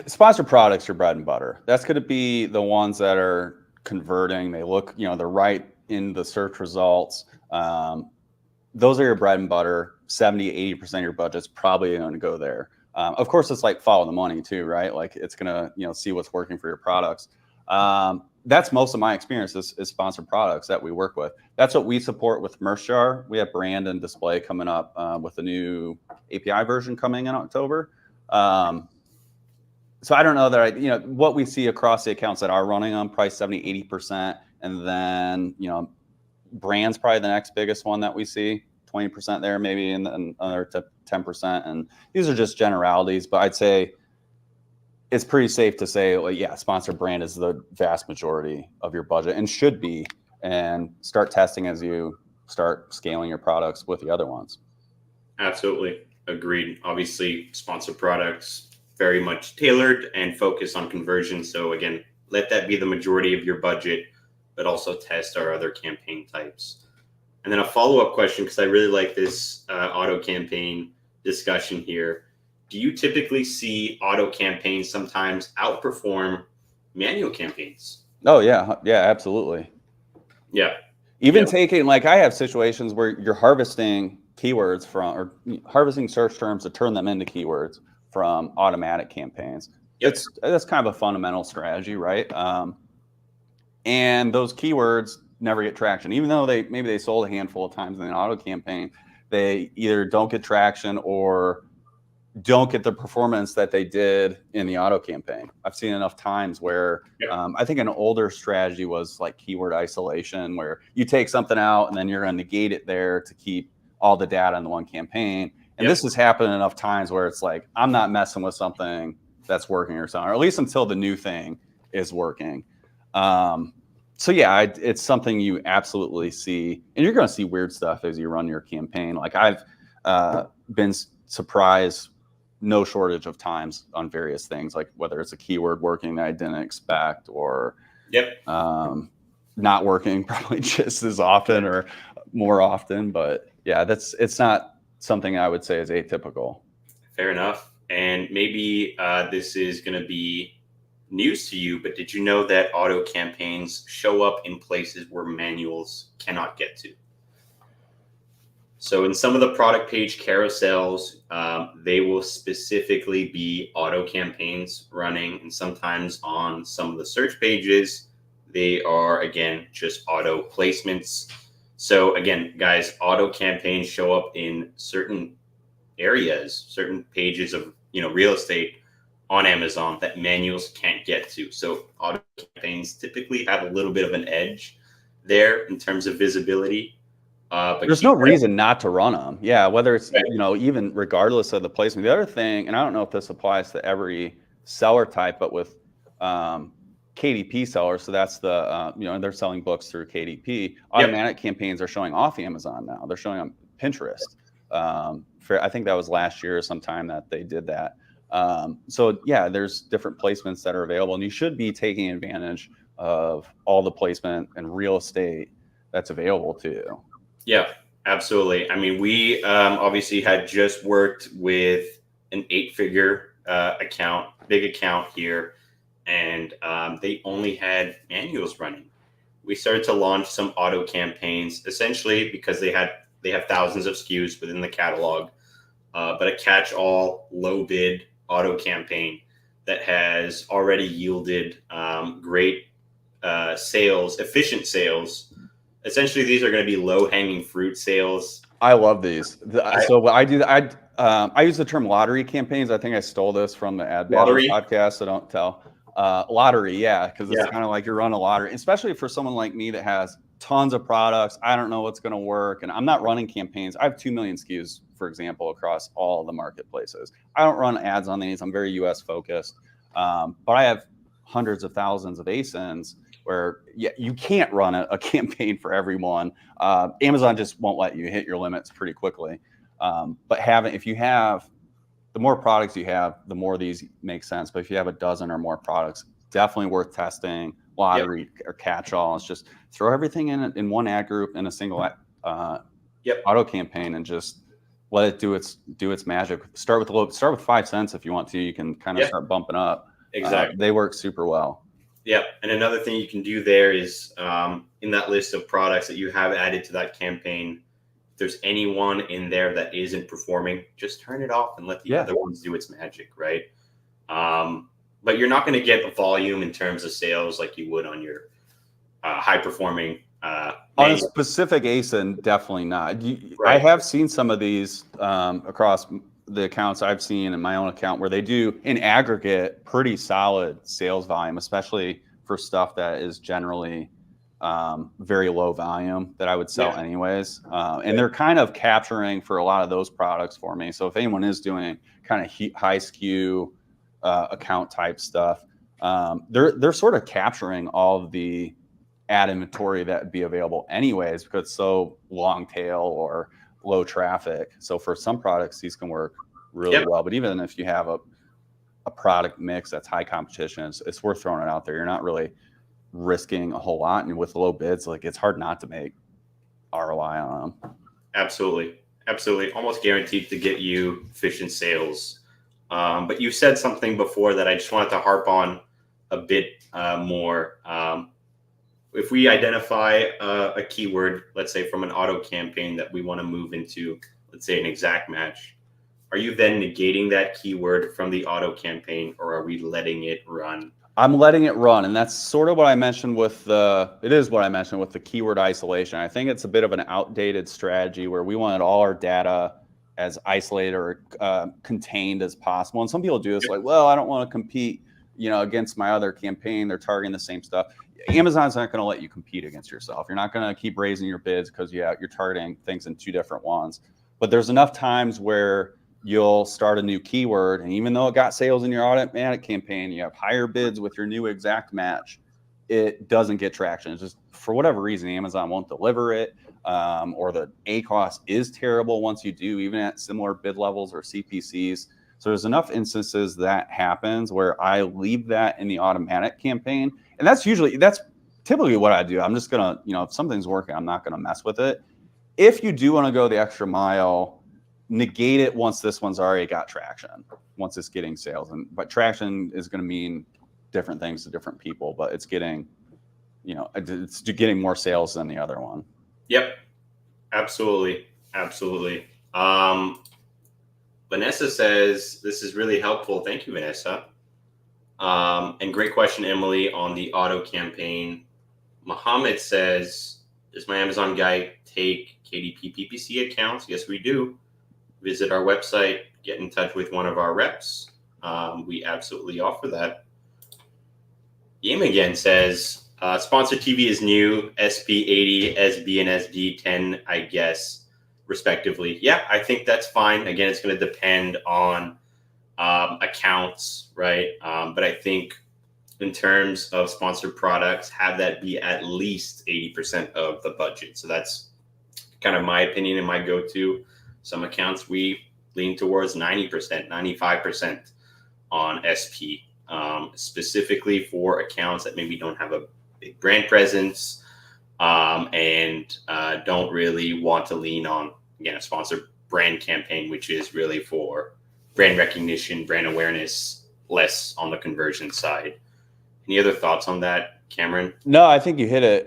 Sponsored products are bread and butter. That's going to be the ones that are converting. They look, they're right in the search results. Those are your bread and butter. 70-80% of your budget's probably going to go there. Of course, it's like follow the money too, right? Like it's going to, see what's working for your products. That's most of my experience is sponsored products that we work with. That's what we support with Merchjar. We have brand and display coming up with a new API version coming in October. So I don't know that what we see across the accounts that are running them, probably 70-80%. And then, brand's probably the next biggest one that we see, 20% there, maybe, and then another 10%. And these are just generalities, but I'd say it's pretty safe to say, well, yeah, sponsored brand is the vast majority of your budget and should be, and start testing as you start scaling your products with the other ones. Absolutely. Agreed. Obviously, sponsored products, very much tailored and focused on conversion. So again, let that be the majority of your budget, but also test our other campaign types. And then a follow-up question, because I really like this auto campaign discussion here. Do you typically see auto campaigns sometimes outperform manual campaigns? Oh yeah, absolutely. Yeah. Even taking, like, I have situations where you're harvesting keywords from, or harvesting search terms to turn them into keywords from automatic campaigns. That's kind of a fundamental strategy, right? And those keywords never get traction, even though maybe they sold a handful of times in an auto campaign. They either don't get traction or don't get the performance that they did in the auto campaign. I've seen enough times where I think an older strategy was like keyword isolation, where you take something out and then you're going to negate it there to keep all the data in the one campaign. And this has happened enough times where it's like, I'm not messing with something that's working or something, or at least until the new thing is working. So yeah, it's something you absolutely see, and you're going to see weird stuff as you run your campaign. Like I've been surprised no shortage of times on various things, like whether it's a keyword working that I didn't expect, or not working probably just as often or more often. But yeah, it's not something I would say is atypical. Fair enough. And maybe this is going to be news to you, but did you know that auto campaigns show up in places where manuals cannot get to? So in some of the product page carousels, they will specifically be auto campaigns running, and sometimes on some of the search pages, they are, again, just auto placements. So again, guys, auto campaigns show up in certain areas, certain pages of real estate on Amazon that manuals can't get to. So auto campaigns typically have a little bit of an edge there in terms of visibility. But there's no reason not to run them. Yeah, whether it's even regardless of the placement. The other thing, and I don't know if this applies to every seller type, but with KDP sellers, so that's the they're selling books through KDP. Automatic campaigns are showing off Amazon now. They're showing on Pinterest. I think that was last year or sometime that they did that. So yeah, there's different placements that are available, and you should be taking advantage of all the placement and real estate that's available to you. Yeah, absolutely. I mean, we obviously had just worked with an 8-figure big account here, and they only had manuals running. We started to launch some auto campaigns, essentially because they have thousands of SKUs within the catalog, but a catch-all, low-bid auto campaign that has already yielded great sales, efficient sales. Essentially, these are going to be low-hanging fruit sales. I love these. So what I do, I use the term lottery campaigns. I think I stole this from the Ad Badger podcast, so don't tell. Lottery, yeah, because it's kind of like you're running a lottery, especially for someone like me that has tons of products. I don't know what's going to work, and I'm not running campaigns. I have 2 million SKUs, for example, across all the marketplaces. I don't run ads on these. I'm very US focused, but I have hundreds of thousands of ASINs where you can't run a campaign for everyone. Amazon just won't let you hit your limits pretty quickly. But if you have, the more products you have, the more these make sense. But if you have a dozen or more products, definitely worth testing. Lottery or catch-all. It's just throw everything in one ad group in a single auto campaign and just let it do its magic. Start with 5 cents if you want to. You can kind of start bumping up. Exactly. They work super well. Yeah, and another thing you can do there is in that list of products that you have added to that campaign, if there's anyone in there that isn't performing, just turn it off and let the other ones do its magic, right? But you're not going to get the volume in terms of sales like you would on your high-performing. On a specific ASIN, definitely not. I have seen some of these across the accounts I've seen in my own account where they do in aggregate pretty solid sales volume, especially for stuff that is generally very low volume that I would sell anyways. And they're kind of capturing for a lot of those products for me. So if anyone is doing kind of high SKU account type stuff, they're sort of capturing all of the ad inventory that would be available anyways, because it's so long tail or low traffic. So for some products, these can work really well. But even if you have a product mix that's high competition, it's worth throwing it out there. You're not really risking a whole lot, and with low bids, like it's hard not to make ROI on them. Absolutely, almost guaranteed to get you efficient sales. But you said something before that I just wanted to harp on a bit more. If we identify a keyword, let's say from an auto campaign that we want to move into, let's say an exact match, are you then negating that keyword from the auto campaign, or are we letting it run? I'm letting it run, and that's sort of what I mentioned with the keyword isolation. I think it's a bit of an outdated strategy where we wanted all our data as isolated or contained as possible. And some people do this like, well, I don't want to compete, against my other campaign. They're targeting the same stuff. Amazon's not going to let you compete against yourself. You're not going to keep raising your bids because you're targeting things in two different ones. But there's enough times where you'll start a new keyword, and even though it got sales in your automatic campaign, you have higher bids with your new exact match, it doesn't get traction. It's just for whatever reason, Amazon won't deliver it, or the ACoS is terrible once you do, even at similar bid levels or CPCs. So there's enough instances that happens where I leave that in the automatic campaign. And that's typically what I do. I'm just going to, if something's working, I'm not going to mess with it. If you do want to go the extra mile, negate it once this one's already got traction, once it's getting sales. But traction is going to mean different things to different people, but it's getting, it's getting more sales than the other one. Yep. Absolutely. Vanessa says, this is really helpful. Thank you, Vanessa. And great question, Emily, on the auto campaign. Mohammed says, does my Amazon guy take KDP PPC accounts? Yes, we do. Visit our website, get in touch with one of our reps. We absolutely offer that. Yim again says, Sponsored TV is new, SP80, SB, and SD10, I guess, respectively. Yeah, I think that's fine. Again, it's going to depend on accounts, right? But I think in terms of sponsored products, have that be at least 80% of the budget. So that's kind of my opinion and my go-to. Some accounts we lean towards 90%, 95% on SP, specifically for accounts that maybe don't have a big brand presence and don't really want to lean on, again, a sponsored brand campaign, which is really for brand recognition, brand awareness, less on the conversion side. Any other thoughts on that, Cameron? No, I think you hit it.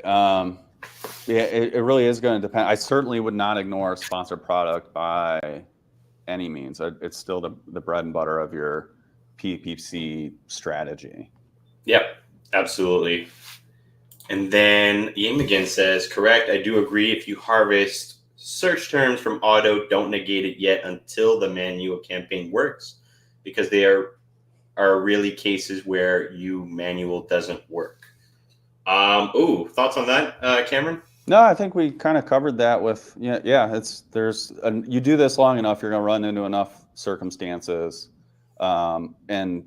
Yeah, it really is going to depend. I certainly would not ignore a sponsored product by any means. It's still the bread and butter of your PPC strategy. Yep, absolutely. And then Ying again says, correct, I do agree. If you harvest search terms from auto, don't negate it yet until the manual campaign works, because there are really cases where manual doesn't work. Thoughts on that, Cameron? No, I think we kind of covered that with, you do this long enough, you're going to run into enough circumstances. And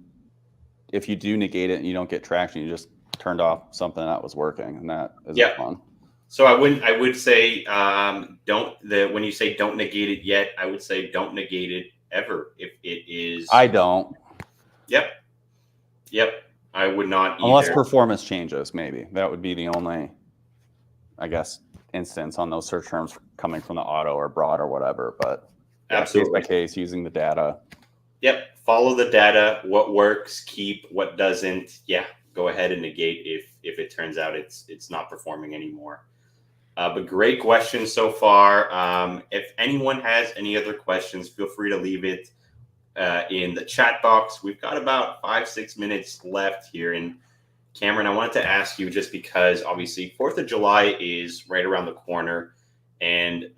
if you do negate it and you don't get traction, you just turned off something that was working, and that isn't fun. So I would say, when you say don't negate it yet, I would say don't negate it ever. If it is, I don't. Yep. I would not either. Unless performance changes, maybe. That would be the only, I guess, instance on those search terms coming from the auto or broad or whatever. But absolutely, case by case, using the data. Yep. Follow the data. What works, keep. What doesn't, go ahead and negate if it turns out it's not performing anymore. But great questions so far. If anyone has any other questions, feel free to leave it in the chat box. We've got about 5-6 minutes left here. And Cameron, I wanted to ask you, just because obviously 4th of July is right around the corner, And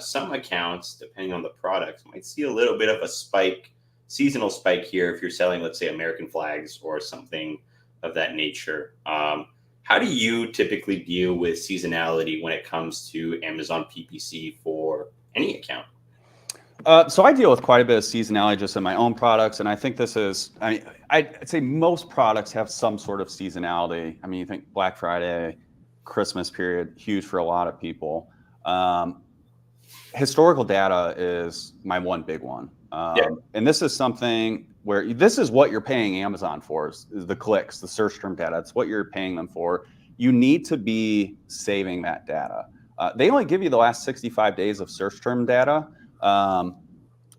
some accounts, depending on the product, might see a little bit of a spike, seasonal spike here if you're selling, let's say, American flags or something of that nature. How do you typically deal with seasonality when it comes to Amazon PPC for any account? So I deal with quite a bit of seasonality just in my own products, and I think this is, I mean, I'd say most products have some sort of seasonality. I mean, you think Black Friday, Christmas period, huge for a lot of people. Historical data is my one big one. Yeah. And this is something where this is what you're paying Amazon for is the clicks, the search term data. It's what you're paying them for. You need to be saving that data. They only give you the last 65 days of search term data. And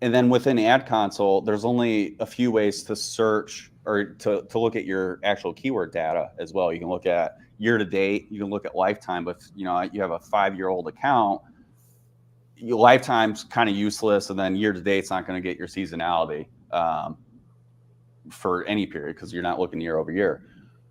then within Ad Console, there's only a few ways to search or to look at your actual keyword data as well. You can look at year to date, you can look at lifetime, but you have a 5-year-old account, your lifetime's kind of useless, and then year to date's not going to get your seasonality for any period because you're not looking year over year.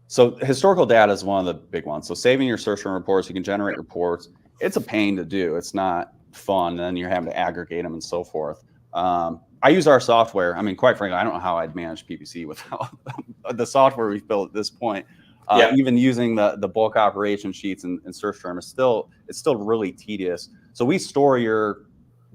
So historical data is one of the big ones. So saving your search term reports, you can generate reports. It's a pain to do. It's not fun, and then you're having to aggregate them and so forth. I use our software. I mean, quite frankly, I don't know how I'd manage PPC without the software we've built at this point. Even using the bulk operation sheets and search term it's still really tedious. So we store your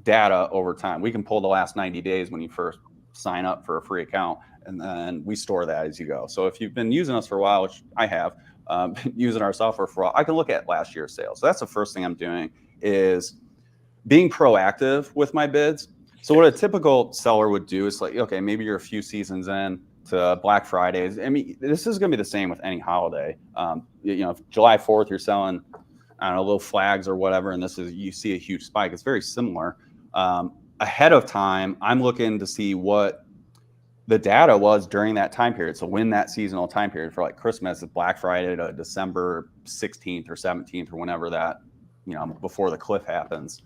data over time. We can pull the last 90 days when you first sign up for a free account, and then we store that as you go. So if you've been using us for a while, which I have, been using our software for a while, I can look at last year's sales. So that's the first thing I'm doing is being proactive with my bids. So what a typical seller would do is like, okay, maybe you're a few seasons in to Black Fridays. I mean, this is going to be the same with any holiday. If July 4th, you're selling, I don't know, little flags or whatever, and you see a huge spike. It's very similar. Ahead of time, I'm looking to see what the data was during that time period. So when that seasonal time period for like Christmas, Black Friday to December 16th or 17th or whenever that, before the cliff happens.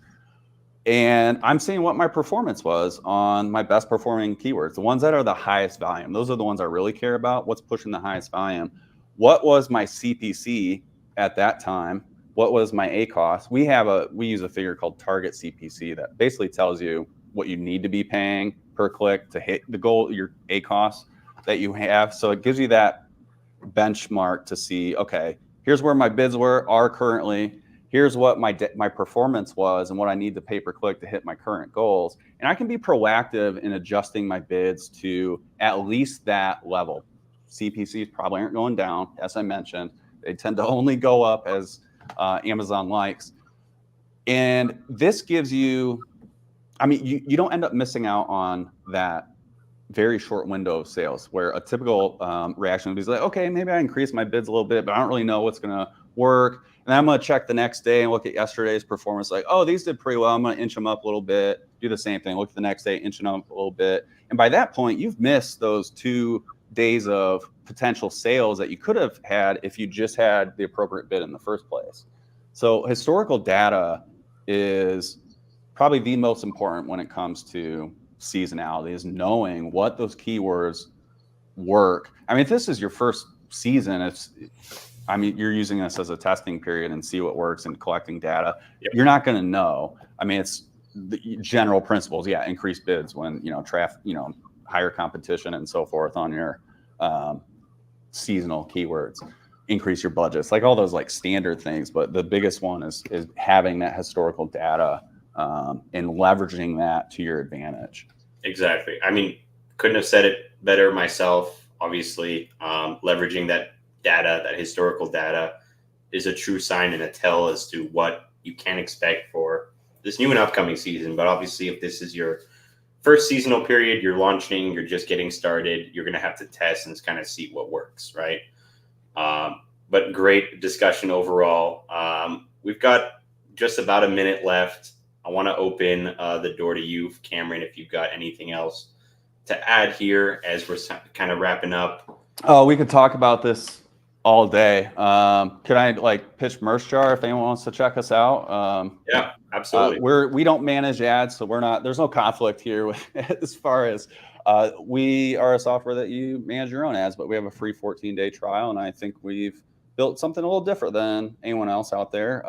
And I'm seeing what my performance was on my best performing keywords, the ones that are the highest volume. Those are the ones I really care about. What's pushing the highest volume? What was my CPC at that time? What was my ACOS? We use a figure called target CPC that basically tells you what you need to be paying per click to hit the goal, your ACOS that you have. So it gives you that benchmark to see, okay, here's where my bids are currently. Here's what my performance was and what I need to pay per click to hit my current goals. And I can be proactive in adjusting my bids to at least that level. CPCs probably aren't going down, as I mentioned. They tend to only go up as Amazon likes. And this gives you, you don't end up missing out on that very short window of sales where a typical reaction would be like, okay, maybe I increase my bids a little bit, but I don't really know what's going to work. And I'm going to check the next day and look at yesterday's performance. Like, oh, these did pretty well. I'm going to inch them up a little bit, do the same thing. Look at the next day, inch them up a little bit. And by that point, you've missed those 2 days of potential sales that you could have had if you just had the appropriate bid in the first place. So historical data is probably the most important when it comes to seasonality, is knowing what those keywords work. I mean, if this is your first season, you're using this as a testing period and see what works and collecting data. Yep. You're not going to know. I mean, it's the general principles. Yeah, increase bids when higher competition and so forth on your seasonal keywords. Increase your budgets, like all those like standard things. But the biggest one is having that historical data and leveraging that to your advantage. Exactly. I mean, couldn't have said it better myself. Obviously, leveraging that data, that historical data, is a true sign and a tell as to what you can expect for this new and upcoming season. But obviously, if this is your first seasonal period, you're launching, you're just getting started, you're going to have to test and kind of see what works, right? But great discussion overall. We've got just about a minute left. I want to open the door to you, Cameron, if you've got anything else to add here as we're kind of wrapping up. Oh, we could talk about this all day. Can I pitch Merch Jar if anyone wants to check us out? Yeah, absolutely. We don't manage ads, so there's no conflict here as far as we are a software that you manage your own ads, but we have a free 14-day trial, and I think we've built something a little different than anyone else out there.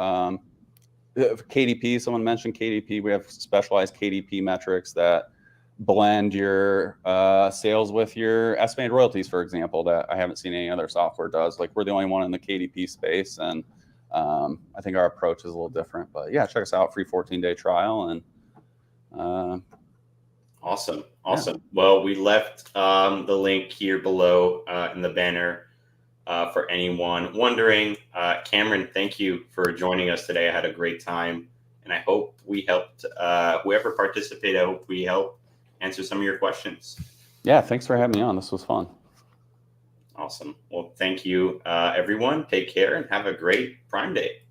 KDP, someone mentioned KDP. We have specialized KDP metrics that blend your sales with your estimated royalties, for example, that I haven't seen any other software does. Like, we're the only one in the KDP space, and I think our approach is a little different. But yeah, check us out, free 14-day trial. And Awesome. Yeah. Well, we left the link here below in the banner for anyone wondering. Cameron, thank you for joining us today. I had a great time, and I hope we helped whoever participated. I hope we helped answer some of your questions. Yeah, thanks for having me on. This was fun. Awesome. Well, thank you, everyone. Take care and have a great Prime Day.